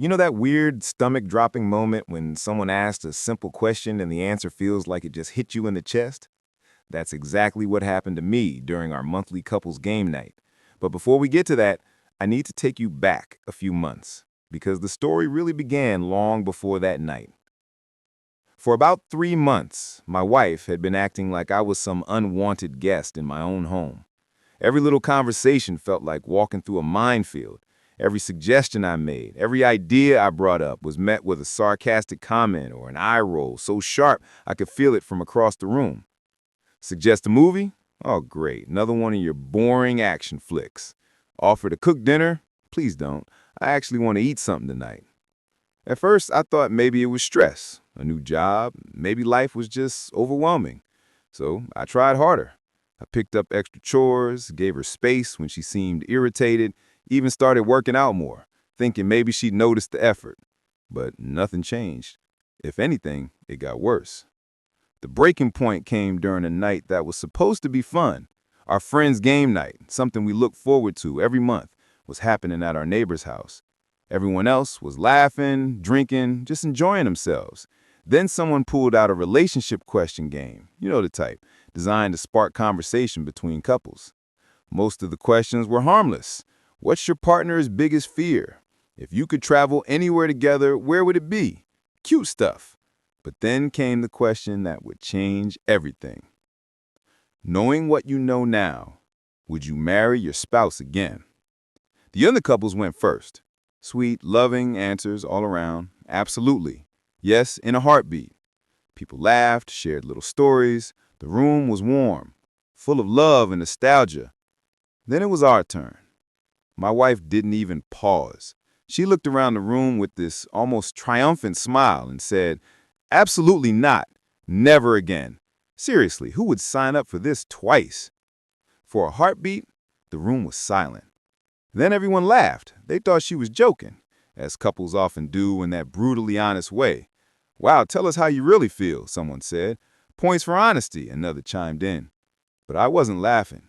You know that weird stomach-dropping moment when someone asks a simple question and the answer feels like it just hit you in the chest? That's exactly what happened to me during our monthly couples game night. But before we get to that, I need to take you back a few months, because the story really began long before that night. For about 3 months, my wife had been acting like I was some unwanted guest in my own home. Every little conversation felt like walking through a minefield. Every suggestion I made, every idea I brought up was met with a sarcastic comment or an eye roll so sharp I could feel it from across the room. Suggest a movie? Oh, great, another one of your boring action flicks. Offer to cook dinner? Please don't. I actually want to eat something tonight. At first, I thought maybe it was stress, a new job, maybe life was just overwhelming. So I tried harder. I picked up extra chores, gave her space when she seemed irritated, even started working out more, thinking maybe she'd noticed the effort. But nothing changed. If anything, it got worse. The breaking point came during a night that was supposed to be fun. Our friend's game night, something we look forward to every month, was happening at our neighbor's house. Everyone else was laughing, drinking, just enjoying themselves. Then someone pulled out a relationship question game, you know the type, designed to spark conversation between couples. Most of the questions were harmless. What's your partner's biggest fear? If you could travel anywhere together, where would it be? Cute stuff. But then came the question that would change everything. Knowing what you know now, would you marry your spouse again? The other couples went first. Sweet, loving answers all around. Absolutely. Yes, in a heartbeat. People laughed, shared little stories. The room was warm, full of love and nostalgia. Then it was our turn. My wife didn't even pause. She looked around the room with this almost triumphant smile and said, "Absolutely not. Never again. Seriously, who would sign up for this twice?" For a heartbeat, the room was silent. Then everyone laughed. They thought she was joking, as couples often do in that brutally honest way. "Wow, tell us how you really feel," someone said. "Points for honesty," another chimed in. But I wasn't laughing.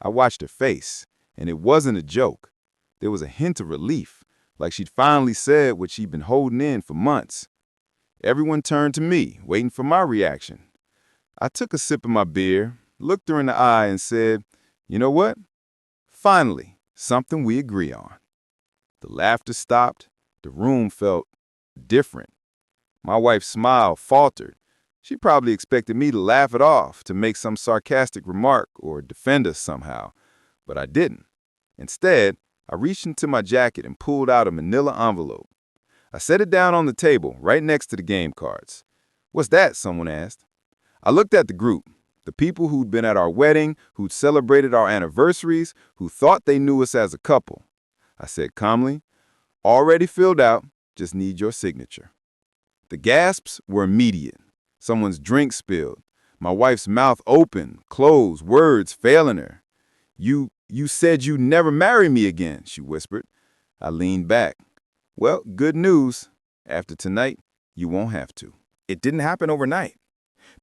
I watched her face, and it wasn't a joke. There was a hint of relief, like she'd finally said what she'd been holding in for months. Everyone turned to me, waiting for my reaction. I took a sip of my beer, looked her in the eye, and said, "You know what? Finally, something we agree on." The laughter stopped. The room felt different. My wife's smile faltered. She probably expected me to laugh it off, to make some sarcastic remark or defend us somehow. But I didn't. Instead, I reached into my jacket and pulled out a manila envelope. I set it down on the table, right next to the game cards. "What's that?" someone asked. I looked at the group, the people who'd been at our wedding, who'd celebrated our anniversaries, who thought they knew us as a couple. I said calmly, "Already filled out, just need your signature." The gasps were immediate. Someone's drink spilled. My wife's mouth open, closed, words failing her. You said you'd never marry me again," she whispered. I leaned back. "Well, good news. After tonight, you won't have to." It didn't happen overnight.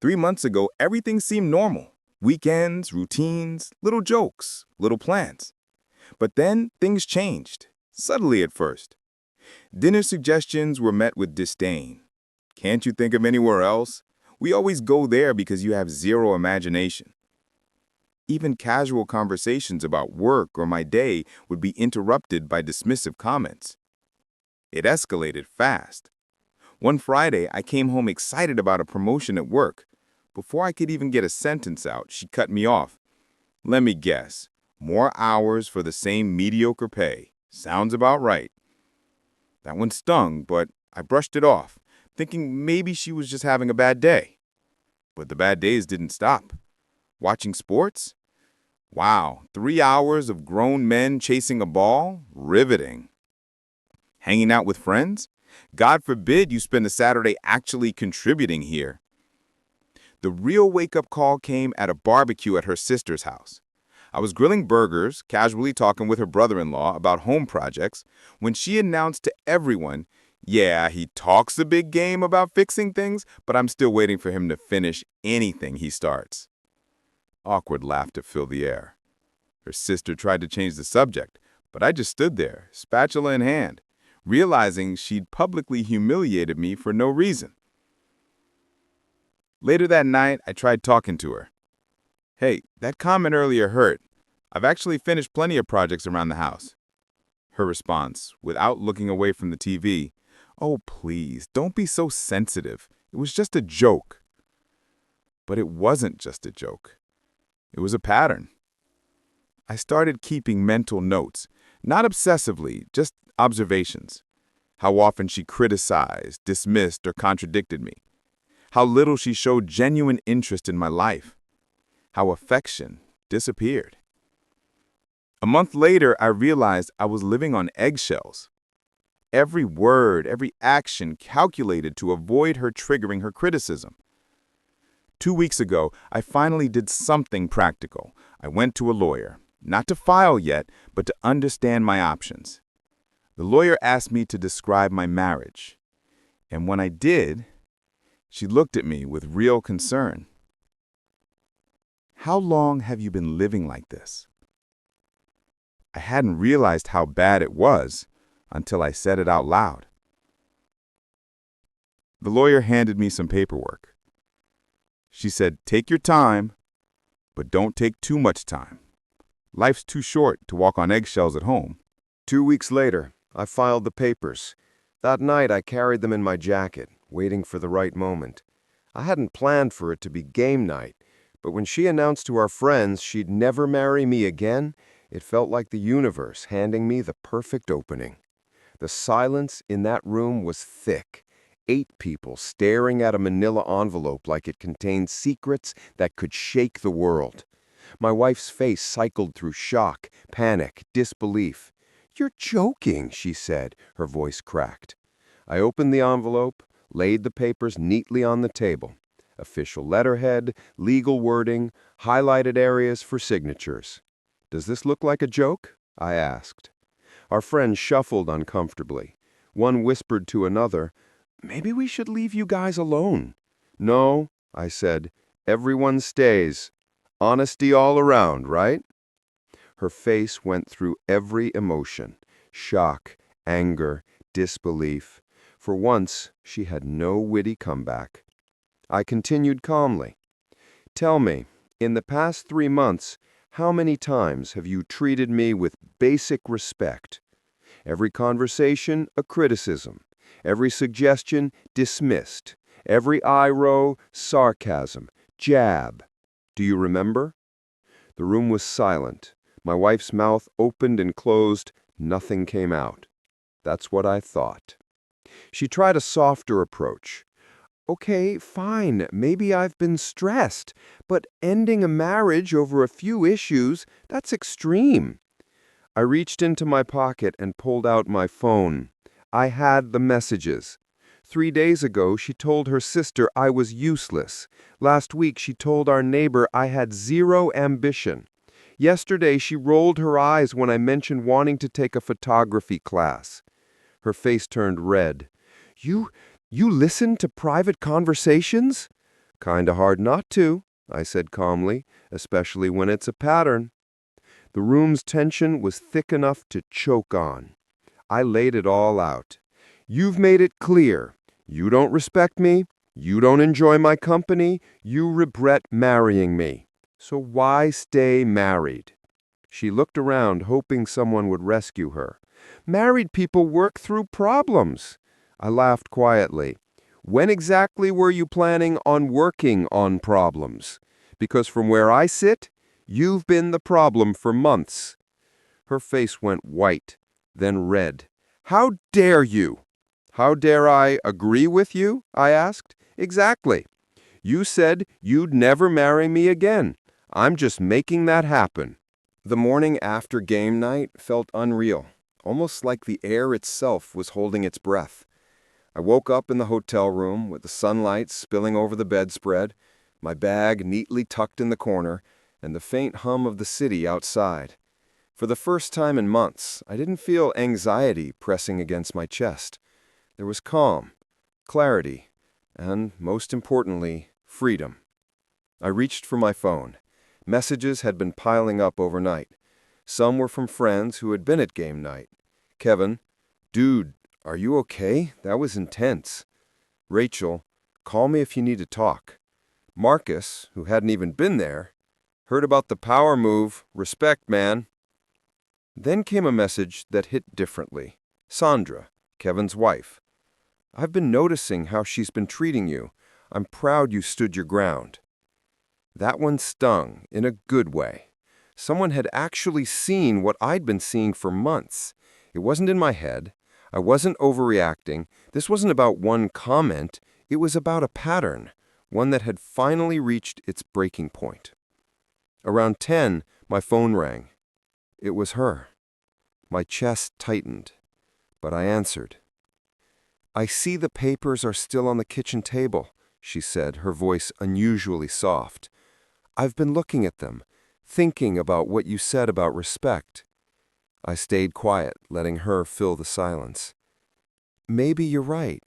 3 months ago, everything seemed normal. Weekends, routines, little jokes, little plans. But then things changed, subtly at first. Dinner suggestions were met with disdain. "Can't you think of anywhere else? We always go there because you have zero imagination." Even casual conversations about work or my day would be interrupted by dismissive comments. It escalated fast. One Friday, I came home excited about a promotion at work. Before I could even get a sentence out, she cut me off. "Let me guess. More hours for the same mediocre pay. Sounds about right." That one stung, but I brushed it off, thinking maybe she was just having a bad day. But the bad days didn't stop. Watching sports? Wow, 3 hours of grown men chasing a ball? Riveting. Hanging out with friends? God forbid you spend a Saturday actually contributing here. The real wake-up call came at a barbecue at her sister's house. I was grilling burgers, casually talking with her brother-in-law about home projects, when she announced to everyone, "Yeah, he talks a big game about fixing things, but I'm still waiting for him to finish anything he starts." Awkward laughter filled the air. Her sister tried to change the subject, but I just stood there, spatula in hand, realizing she'd publicly humiliated me for no reason. Later that night, I tried talking to her. "Hey, that comment earlier hurt. I've actually finished plenty of projects around the house." Her response, without looking away from the TV, "Oh, please, don't be so sensitive. It was just a joke." But it wasn't just a joke. It was a pattern. I started keeping mental notes, not obsessively, just observations. How often she criticized, dismissed, or contradicted me. How little she showed genuine interest in my life. How affection disappeared. A month later, I realized I was living on eggshells. Every word, every action calculated to avoid her triggering her criticism. 2 weeks ago, I finally did something practical. I went to a lawyer, not to file yet, but to understand my options. The lawyer asked me to describe my marriage. And when I did, she looked at me with real concern. "How long have you been living like this?" I hadn't realized how bad it was until I said it out loud. The lawyer handed me some paperwork. She said, "Take your time, but don't take too much time. Life's too short to walk on eggshells at home." 2 weeks later, I filed the papers. That night, I carried them in my jacket, waiting for the right moment. I hadn't planned for it to be game night, but when she announced to our friends she'd never marry me again, it felt like the universe handing me the perfect opening. The silence in that room was thick. 8 people staring at a manila envelope like it contained secrets that could shake the world. My wife's face cycled through shock, panic, disbelief. "You're joking," she said, her voice cracked. I opened the envelope, laid the papers neatly on the table. Official letterhead, legal wording, highlighted areas for signatures. "Does this look like a joke?" I asked. Our friends shuffled uncomfortably. One whispered to another, "Maybe we should leave you guys alone." "No," I said, "everyone stays. Honesty all around, right?" Her face went through every emotion: shock, anger, disbelief. For once, she had no witty comeback. I continued calmly. "Tell me, in the past 3 months, how many times have you treated me with basic respect? Every conversation, a criticism. Every suggestion, dismissed. Every eye roll, sarcasm, jab. Do you remember?" The room was silent. My wife's mouth opened and closed. Nothing came out. That's what I thought. She tried a softer approach. "Okay, fine, maybe I've been stressed, but ending a marriage over a few issues, that's extreme." I reached into my pocket and pulled out my phone. I had the messages. 3 days ago, she told her sister I was useless. Last week, she told our neighbor I had zero ambition. Yesterday, she rolled her eyes when I mentioned wanting to take a photography class. Her face turned red. You listen to private conversations?" "Kinda hard not to," I said calmly, "especially when it's a pattern." The room's tension was thick enough to choke on. I laid it all out. "You've made it clear. You don't respect me. You don't enjoy my company. You regret marrying me. So why stay married?" She looked around, hoping someone would rescue her. "Married people work through problems." I laughed quietly. "When exactly were you planning on working on problems? Because from where I sit, you've been the problem for months." Her face went white, then red. "How dare you?" "How dare I agree with you?" I asked. "Exactly. You said you'd never marry me again. I'm just making that happen." The morning after game night felt unreal, almost like the air itself was holding its breath. I woke up in the hotel room with the sunlight spilling over the bedspread, my bag neatly tucked in the corner, and the faint hum of the city outside. For the first time in months, I didn't feel anxiety pressing against my chest. There was calm, clarity, and, most importantly, freedom. I reached for my phone. Messages had been piling up overnight. Some were from friends who had been at game night. "Kevin, dude, Are you okay? That was intense. Rachel, call me if you need to talk. Marcus, who hadn't even been there, heard about the power move. Respect, man. Then came a message that hit differently. Sandra, Kevin's wife. I've been noticing how she's been treating you. I'm proud you stood your ground. That one stung, in a good way. Someone had actually seen what I'd been seeing for months. It wasn't in my head. I wasn't overreacting. This wasn't about one comment. It was about a pattern, one that had finally reached its breaking point. Around 10, my phone rang. It was her. My chest tightened, but I answered. I see the papers are still on the kitchen table, she said, her voice unusually soft. I've been looking at them, thinking about what you said about respect. I stayed quiet, letting her fill the silence. Maybe you're right.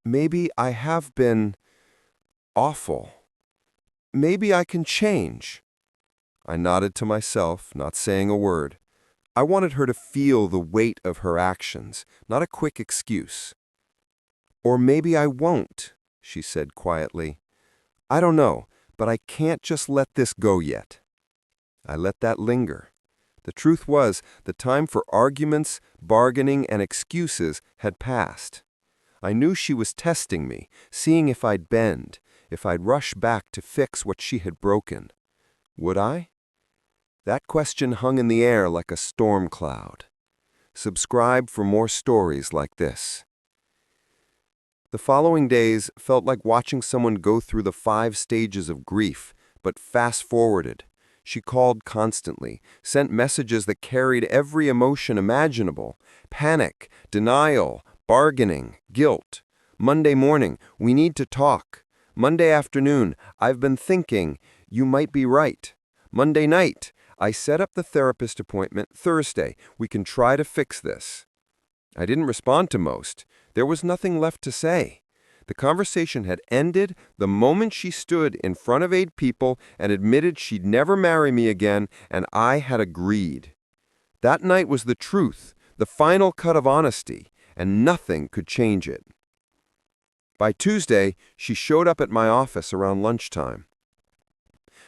Maybe I have been awful. Maybe I can change. I nodded to myself, not saying a word. I wanted her to feel the weight of her actions, not a quick excuse. Or maybe I won't, she said quietly. I don't know, but I can't just let this go yet. I let that linger. The truth was, the time for arguments, bargaining, and excuses had passed. I knew she was testing me, seeing if I'd bend, if I'd rush back to fix what she had broken. Would I? That question hung in the air like a storm cloud. Subscribe for more stories like this. The following days felt like watching someone go through the 5 stages of grief, but fast-forwarded. She called constantly, sent messages that carried every emotion imaginable: panic, denial, bargaining, guilt. Monday morning, we need to talk. Monday afternoon, I've been thinking, you might be right. Monday night, I set up the therapist appointment. Thursday, we can try to fix this. I didn't respond to most. There was nothing left to say. The conversation had ended the moment she stood in front of 8 people and admitted she'd never marry me again, and I had agreed. That night was the truth, the final cut of honesty, and nothing could change it. By Tuesday, she showed up at my office around lunchtime.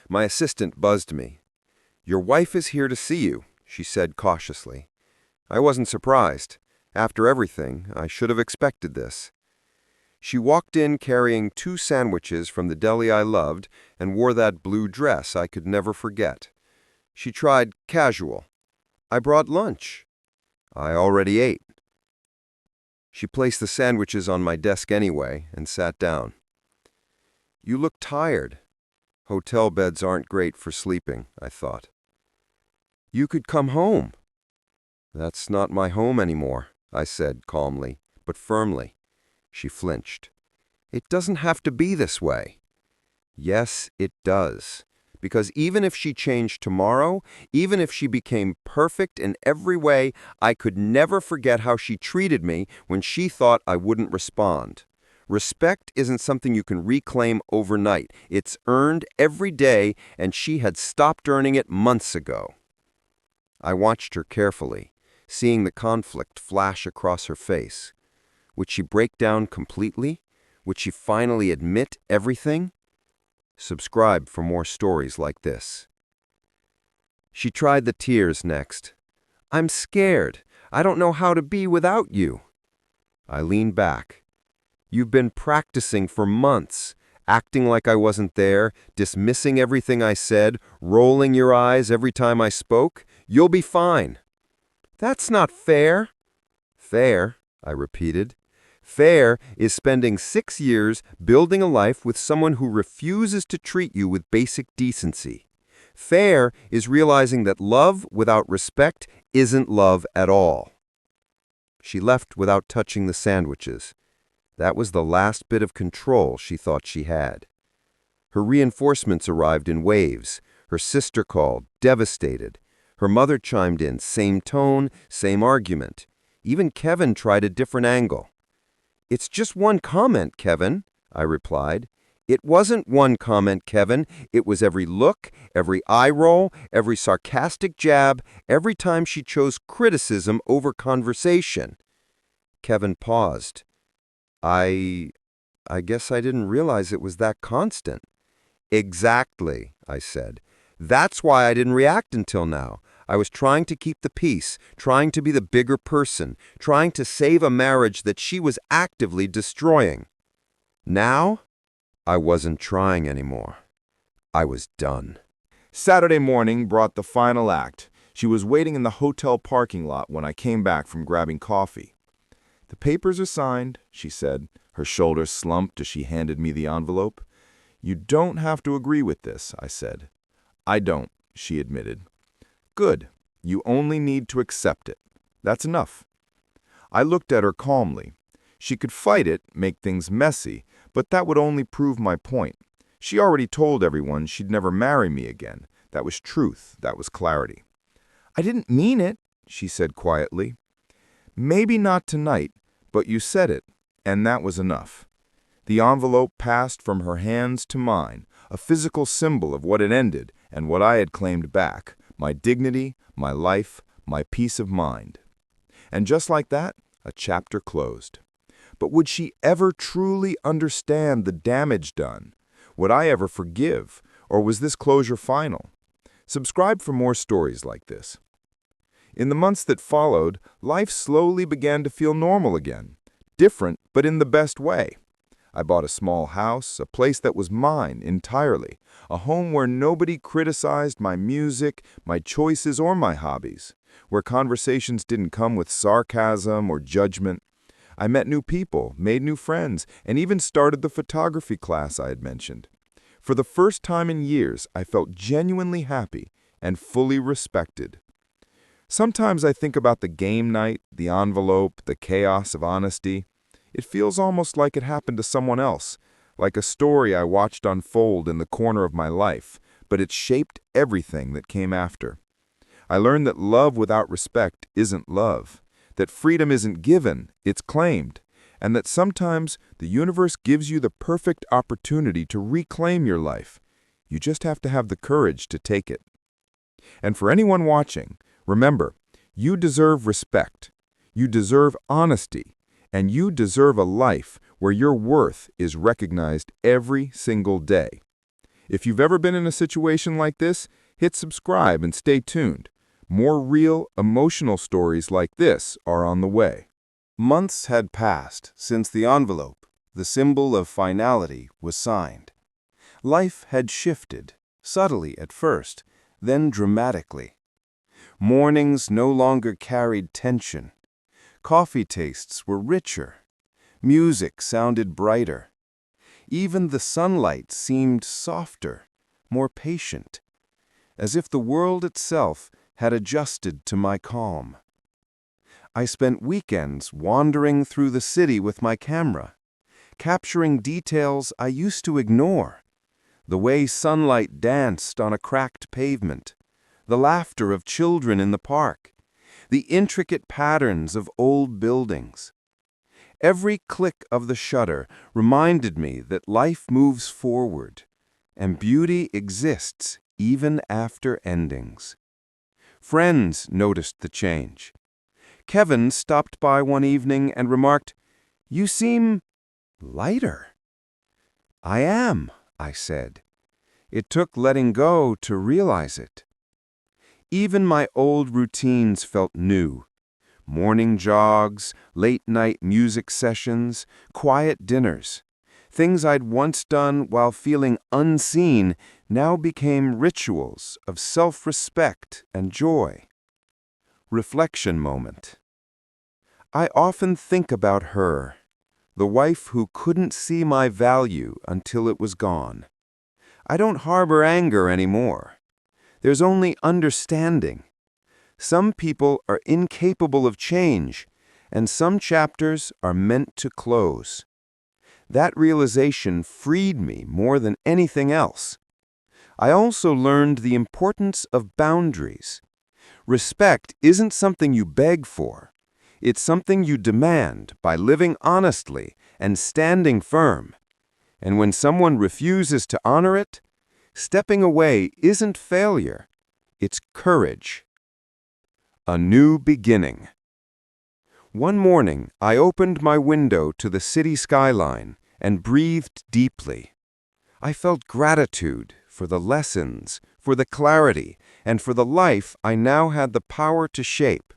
My assistant buzzed me. Your wife is here to see you, she said cautiously. I wasn't surprised. After everything, I should have expected this. She walked in carrying 2 sandwiches from the deli I loved and wore that blue dress I could never forget. She tried casual. I brought lunch. I already ate. She placed the sandwiches on my desk anyway and sat down. You look tired. Hotel beds aren't great for sleeping, I thought. You could come home. That's not my home anymore, I said calmly, but firmly. She flinched. It doesn't have to be this way. Yes, it does. Because even if she changed tomorrow, even if she became perfect in every way, I could never forget how she treated me when she thought I wouldn't respond. Respect isn't something you can reclaim overnight. It's earned every day, and she had stopped earning it months ago. I watched her carefully, seeing the conflict flash across her face. Would she break down completely? Would she finally admit everything? Subscribe for more stories like this. She tried the tears next. I'm scared. I don't know how to be without you. I leaned back. You've been practicing for months, acting like I wasn't there, dismissing everything I said, rolling your eyes every time I spoke. You'll be fine. That's not fair. Fair, I repeated. Fair is spending 6 years building a life with someone who refuses to treat you with basic decency. Fair is realizing that love without respect isn't love at all. She left without touching the sandwiches. That was the last bit of control she thought she had. Her reinforcements arrived in waves. Her sister called, devastated. Her mother chimed in, same tone, same argument. Even Kevin tried a different angle. It's just one comment, Kevin, I replied. It wasn't one comment, Kevin. It was every look, every eye roll, every sarcastic jab, every time she chose criticism over conversation. Kevin paused. I guess I didn't realize it was that constant. Exactly, I said. That's why I didn't react until now. I was trying to keep the peace, trying to be the bigger person, trying to save a marriage that she was actively destroying. Now, I wasn't trying anymore. I was done. Saturday morning brought the final act. She was waiting in the hotel parking lot when I came back from grabbing coffee. "The papers are signed," she said. Her shoulders slumped as she handed me the envelope. "You don't have to agree with this," I said. "I don't," she admitted. "Good. You only need to accept it. That's enough." I looked at her calmly. She could fight it, make things messy, but that would only prove my point. She already told everyone she'd never marry me again. That was truth. That was clarity. "I didn't mean it," she said quietly. "Maybe not tonight, but you said it, and that was enough." The envelope passed from her hands to mine, a physical symbol of what had ended and what I had claimed back, my dignity, my life, my peace of mind. And just like that, a chapter closed. But would she ever truly understand the damage done? Would I ever forgive, or was this closure final? Subscribe for more stories like this. In the months that followed, life slowly began to feel normal again. Different, but in the best way. I bought a small house, a place that was mine entirely, a home where nobody criticized my music, my choices, or my hobbies, where conversations didn't come with sarcasm or judgment. I met new people, made new friends, and even started the photography class I had mentioned. For the first time in years, I felt genuinely happy and fully respected. Sometimes I think about the game night, the envelope, the chaos of honesty. It feels almost like it happened to someone else, like a story I watched unfold in the corner of my life, but it shaped everything that came after. I learned that love without respect isn't love, that freedom isn't given, it's claimed, and that sometimes the universe gives you the perfect opportunity to reclaim your life. You just have to have the courage to take it. And for anyone watching, remember, you deserve respect, you deserve honesty, and you deserve a life where your worth is recognized every single day. If you've ever been in a situation like this, hit subscribe and stay tuned. More real, emotional stories like this are on the way. Months had passed since the envelope, the symbol of finality, was signed. Life had shifted, subtly at first, then dramatically. Mornings no longer carried tension. Coffee tastes were richer. Music sounded brighter. Even the sunlight seemed softer, more patient, as if the world itself had adjusted to my calm. I spent weekends wandering through the city with my camera, capturing details I used to ignore. The way sunlight danced on a cracked pavement, the laughter of children in the park, the intricate patterns of old buildings. Every click of the shutter reminded me that life moves forward, and beauty exists even after endings. Friends noticed the change. Kevin stopped by one evening and remarked, "You seem lighter." "I am," I said. It took letting go to realize it. Even my old routines felt new. Morning jogs, late-night music sessions, quiet dinners. Things I'd once done while feeling unseen now became rituals of self-respect and joy. Reflection moment. I often think about her, the wife who couldn't see my value until it was gone. I don't harbor anger anymore. There's only understanding. Some people are incapable of change, and some chapters are meant to close. That realization freed me more than anything else. I also learned the importance of boundaries. Respect isn't something you beg for. It's something you demand by living honestly and standing firm. And when someone refuses to honor it, stepping away isn't failure, it's courage. A new beginning. One morning, I opened my window to the city skyline and breathed deeply. I felt gratitude for the lessons, for the clarity, and for the life I now had the power to shape.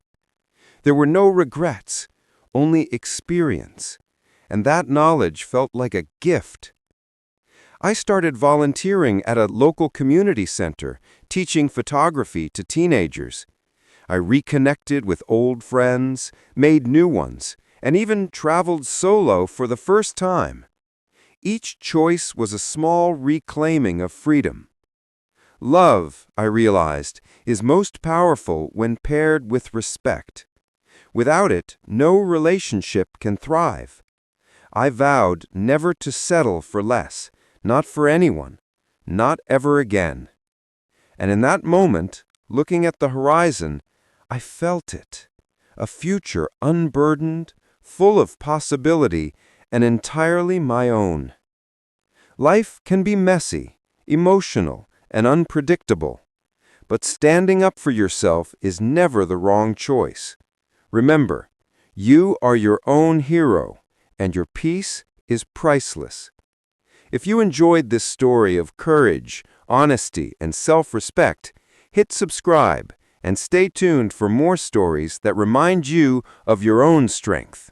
There were no regrets, only experience, and that knowledge felt like a gift. I started volunteering at a local community center, teaching photography to teenagers. I reconnected with old friends, made new ones, and even traveled solo for the first time. Each choice was a small reclaiming of freedom. Love, I realized, is most powerful when paired with respect. Without it, no relationship can thrive. I vowed never to settle for less, not for anyone, not ever again. And in that moment, looking at the horizon, I felt it, a future unburdened, full of possibility, and entirely my own. Life can be messy, emotional, and unpredictable, but standing up for yourself is never the wrong choice. Remember, you are your own hero, and your peace is priceless. If you enjoyed this story of courage, honesty, and self-respect, hit subscribe and stay tuned for more stories that remind you of your own strength.